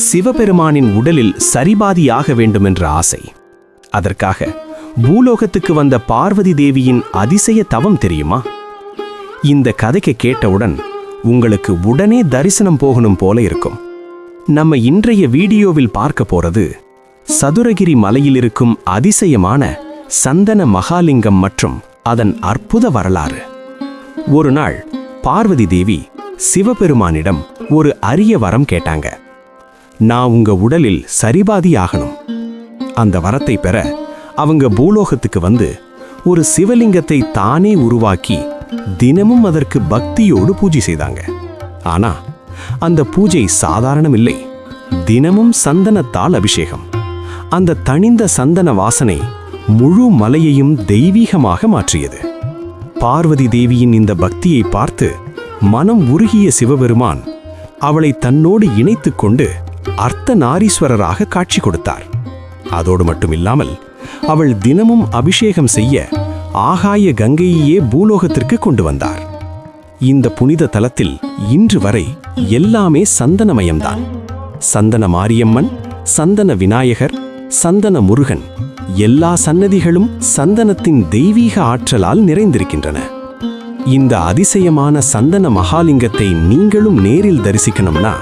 சிவபெருமானின் உடலில் சரிபாதியாக வேண்டுமென்ற ஆசை. அதற்காக பூலோகத்துக்கு வந்த பார்வதி தேவியின் அதிசய தவம் தெரியுமா? இந்த கதைக்கு கேட்டவுடன் உங்களுக்கு உடனே தரிசனம் போகணும் போல இருக்கும். நம்ம இன்றைய வீடியோவில் பார்க்க போறது சதுரகிரி மலையில் இருக்கும் அதிசயமான சந்தன மகாலிங்கம் மற்றும் அதன் அற்புத வரலாறு. ஒரு நாள் பார்வதி தேவி சிவபெருமானிடம் ஒரு அரிய வரம் கேட்டாங்க. நான் உங்க உடலில் சரிபாதி ஆகணும். அந்த வரத்தை பெற அவங்க பூலோகத்துக்கு வந்து ஒரு சிவலிங்கத்தை தானே உருவாக்கி தினமும் அதற்கு பக்தியோடு பூஜை செய்தாங்க. ஆனா அந்த பூஜை சாதாரணம் இல்லை. தினமும் சந்தனத்தால் அபிஷேகம். அந்த தணிந்த சந்தன வாசனை முழு மலையையும் தெய்வீகமாக மாற்றியது. பார்வதி தேவியின் இந்த பக்தியை பார்த்து மனம் உருகிய சிவபெருமான் அவளை தன்னோடு இணைத்துக் கொண்டு அர்த்தநாரீஸ்வரராக காட்சி கொடுத்தார். அதோடு மட்டுமில்லாமல் அவள் தினமும் அபிஷேகம் செய்ய ஆகாய கங்கையையே பூலோகத்திற்கு கொண்டு வந்தார். இந்த புனித தலத்தில் இன்று வரை எல்லாமே சந்தனமயம்தான். சந்தன மாரியம்மன், சந்தன விநாயகர், சந்தன முருகன், எல்லா சன்னதிகளும் சந்தனத்தின் தெய்வீக ஆற்றலால் நிறைந்திருக்கின்றன. இந்த அதிசயமான சந்தன மகாலிங்கத்தை நீங்களும் நேரில் தரிசிக்கணும்னா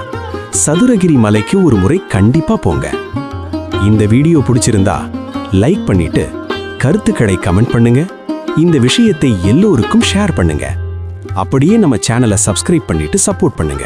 சதுரகிரி மலைக்கு ஒரு முறை கண்டிப்பா போங்க. இந்த வீடியோ பிடிச்சிருந்தா லைக் பண்ணிட்டு கருத்துக்களை கமெண்ட் பண்ணுங்க. இந்த விஷயத்தை எல்லோருக்கும் ஷேர் பண்ணுங்க. அப்படியே நம்ம சேனலை சப்ஸ்கிரைப் பண்ணிட்டு சப்போர்ட் பண்ணுங்க.